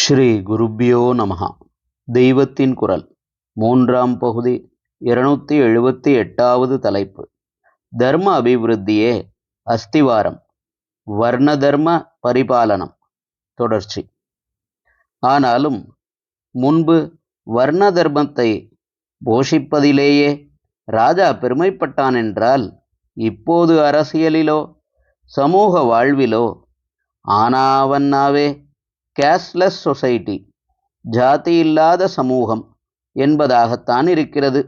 ஸ்ரீ குருப்யோ நமஹா. தெய்வத்தின் குரல் மூன்றாம் பகுதி 278வது தலைப்பு. தர்ம அபிவிருத்தியே அஸ்திவாரம், வர்ண தர்ம பரிபாலனம். தொடர்ச்சி. ஆனாலும் முன்பு வர்ண தர்மத்தை போஷிப்பதிலேயே ராஜா பெருமைப்பட்டான் என்றால், இப்போது அரசியலிலோ சமூக வாழ்விலோ ஆனாவன்னாவே கேஸ்ட்லெஸ் சொசைட்டி, ஜாதி இல்லாத சமூகம் என்பதாகத்தான் இருக்கிறது.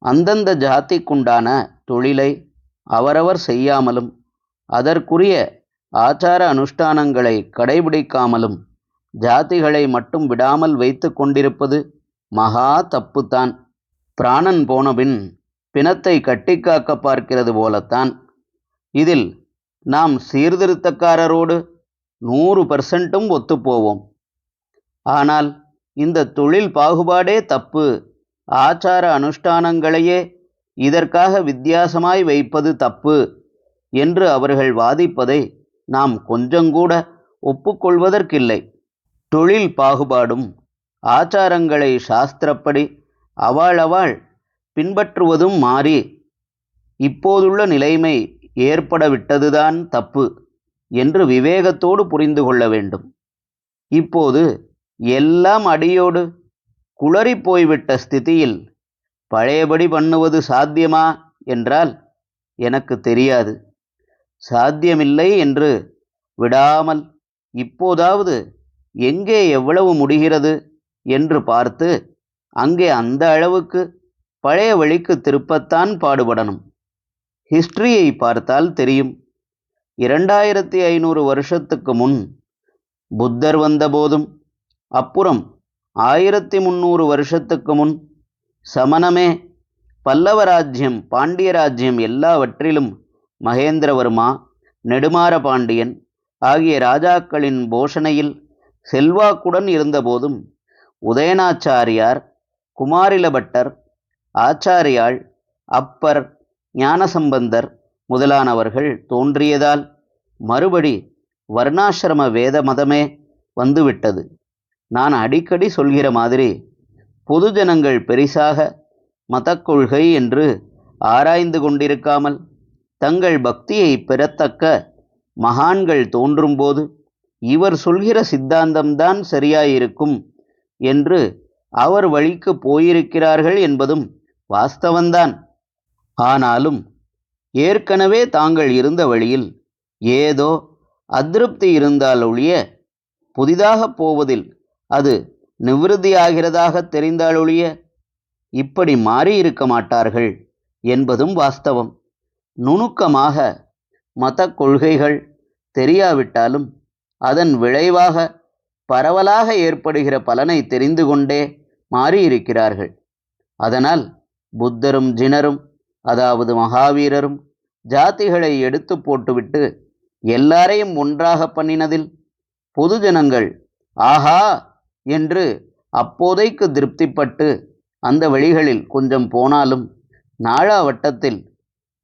அந்தந்த ஜாதிக்குண்டான தொழிலை அவரவர் செய்யாமலும் அதற்குரிய ஆச்சார அனுஷ்டானங்களை கடைபிடிக்காமலும் ஜாதிகளை மட்டும் விடாமல் வைத்து கொண்டிருப்பது மகா தப்புத்தான். பிராணன் போனபின் பிணத்தை கட்டி காக்க பார்க்கிறது போலத்தான். இதில் நாம் சீர்திருத்தக்காரரோடு 100% ஒத்துப்போவோம். ஆனால் இந்த தொழில் பாகுபாடே தப்பு, ஆச்சார அனுஷ்டானங்களையே இதற்காக வித்தியாசமாய் வைப்பது தப்பு என்று அவர்கள் வாதிப்பதை நாம் கொஞ்சங்கூட ஒப்புக்கொள்வதற்கில்லை. தொழில் பாகுபாடும் ஆச்சாரங்களை சாஸ்திரப்படி அவாள் பின்பற்றுவதும் மாறி இப்போதுள்ள நிலைமை ஏற்படவிட்டதுதான் தப்பு என்று விவேகத்தோடு புரிந்து கொள்ள வேண்டும். இப்போது எல்லாம் அடியோடு குளறி போய்விட்ட ஸ்திதியில் பழையபடி பண்ணுவது சாத்தியமா என்றால் எனக்கு தெரியாது. சாத்தியமில்லை என்று விடாமல் இப்போதாவது எங்கே எவ்வளவு முடிகிறது என்று பார்த்து அங்கே அந்த அளவுக்கு பழைய வழிக்கு திருப்பத்தான் பாடுபடணும். ஹிஸ்டரியை பார்த்தால் தெரியும். 2500 வருஷத்துக்கு முன் புத்தர் வந்தபோதும், அப்புறம் 1300 வருஷத்துக்கு முன் சமணமே பல்லவ ராஜ்யம், பாண்டிய ராஜ்யம் எல்லாவற்றிலும் மகேந்திரவர்மா, நெடுமாற பாண்டியன் ஆகிய ராஜாக்களின் போஷணையில் செல்வாக்குடன் இருந்தபோதும் உதயநாச்சாரியார், குமாரிலபட்டர், ஆச்சாரியாள், அப்பர், ஞானசம்பந்தர் முதலானவர்கள் தோன்றியதால் மறுபடி வர்ணாசிரம வேத மதமே வந்துவிட்டது. நான் அடிக்கடி சொல்கிற மாதிரி பொதுஜனங்கள் பெரிசாக மத கொள்கை என்று ஆராய்ந்து கொண்டிருக்காமல் தங்கள் பக்தியை பெறத்தக்க மகான்கள் தோன்றும்போது இவர் சொல்கிற சித்தாந்தம்தான் சரியாயிருக்கும் என்று அவர் வழிக்கு போயிருக்கிறார்கள் என்பதும் வாஸ்தவந்தான். ஆனாலும் ஏற்கனவே தாங்கள் இருந்த வழியில் ஏதோ அதிருப்தி இருந்தால் ஒழிய புதிதாக போவதில் அது நிவிருத்தியாகிறதாக தெரிந்தால் ஒழிய இப்படி மாறியிருக்க மாட்டார்கள் என்பதும் வாஸ்தவம். நுணுக்கமாக மத கொள்கைகள் தெரியாவிட்டாலும் அதன் விளைவாக பரவலாக ஏற்படுகிற பலனை தெரிந்து கொண்டே மாறியிருக்கிறார்கள். அதனால் புத்தரும் ஜினரும், அதாவது மகாவீரரும், ஜாதிகளை எடுத்து போட்டுவிட்டு எல்லாரையும் ஒன்றாக பண்ணினதில் பொதுஜனங்கள் ஆஹா என்று அப்போதைக்கு திருப்திப்பட்டு அந்த வழிகளில் கொஞ்சம் போனாலும் நாளாவட்டத்தில்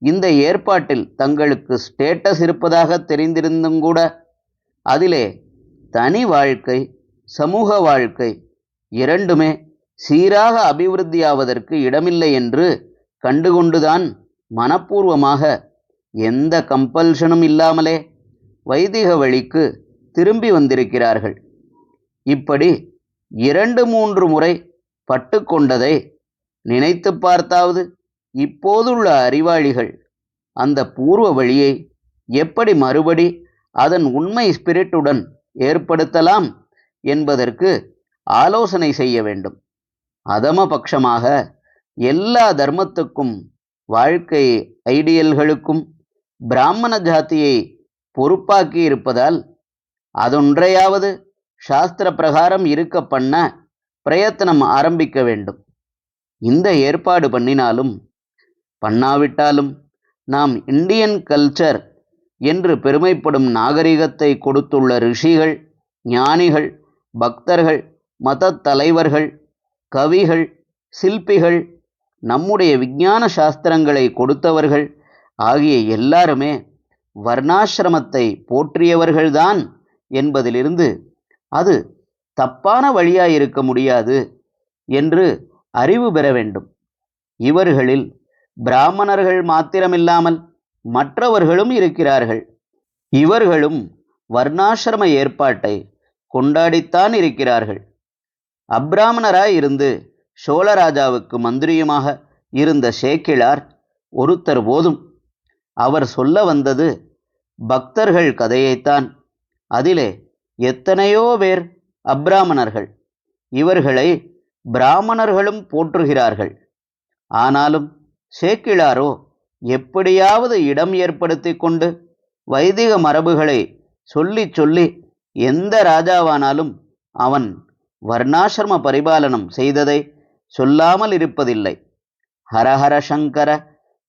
இந்த ஏற்பாட்டில் தங்களுக்கு ஸ்டேட்டஸ் இருப்பதாக தெரிந்திருந்தும் கூட அதிலே தனி வாழ்க்கை, சமூக வாழ்க்கை இரண்டுமே சீராக அபிவிருத்தியாவதற்கு இடமில்லை என்று கண்டுகொண்டுதான் மனப்பூர்வமாக எந்த கம்பல்ஷனும் இல்லாமலே வைதிக வழிக்கு திரும்பி வந்திருக்கிறார்கள். இப்படி 2-3 முறை பட்டு கொண்டதை நினைத்து பார்த்தாவது இப்போதுள்ள அறிவாளிகள் அந்த பூர்வ வழியை எப்படி மறுபடி அதன் உண்மை ஸ்பிரிட்டுடன் ஏற்படுத்தலாம் என்பதற்கு ஆலோசனை செய்ய வேண்டும். அதமபட்சமாக எல்லா தர்மத்துக்கும், வாழ்க்கை ஐடியல்களுக்கும் பிராமண ஜாதியை பொறுப்பாக்கி இருப்பதால் அதொன்றையாவது சாஸ்திர பிரகாரம் இருக்க பண்ண பிரயத்தனம் ஆரம்பிக்க வேண்டும். இந்த ஏற்பாடு பண்ணினாலும் பண்ணாவிட்டாலும் நாம் இந்தியன் கல்ச்சர் என்று பெருமைப்படும் நாகரிகத்தை கொடுத்துள்ள ரிஷிகள், ஞானிகள், பக்தர்கள், மத தலைவர்கள், கவிகள், சிற்பிகள், நம்முடைய விஞ்ஞான சாஸ்திரங்களை கொடுத்தவர்கள் ஆகிய எல்லாருமே வர்ணாசிரமத்தை போற்றியவர்கள்தான் என்பதிலிருந்து அது தப்பான வழியாயிருக்க முடியாது என்று அறிவு பெற வேண்டும். இவர்களில் பிராமணர்கள் மாத்திரமில்லாமல் மற்றவர்களும் இருக்கிறார்கள். இவர்களும் வர்ணாசிரம ஏற்பாட்டை கொண்டாடித்தான் இருக்கிறார்கள். அப்பிராமணராயிருந்து சோழராஜாவுக்கு மந்திரியுமாக இருந்த சேக்கிழார் ஒருத்தர் போதும் அவர் சொல்ல வந்தது பக்தர்கள் கதையைத்தான். அதிலே எத்தனையோ பேர் அப்பிராமணர்கள். இவர்களை பிராமணர்களும் போற்றுகிறார்கள். ஆனாலும் சேக்கிழாரோ எப்படியாவது இடம் ஏற்படுத்தி கொண்டு வைதிக மரபுகளை சொல்லி சொல்லி எந்த ராஜாவானாலும் அவன் வர்ணாசிரம பரிபாலனம் செய்ததை சொல்லாமல் இருப்பதில்லை. ஹரஹர சங்கர,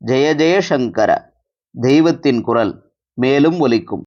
ஜெய ஜெய சங்கர. தெய்வத்தின் குரல் மேலும் ஒலிக்கும்.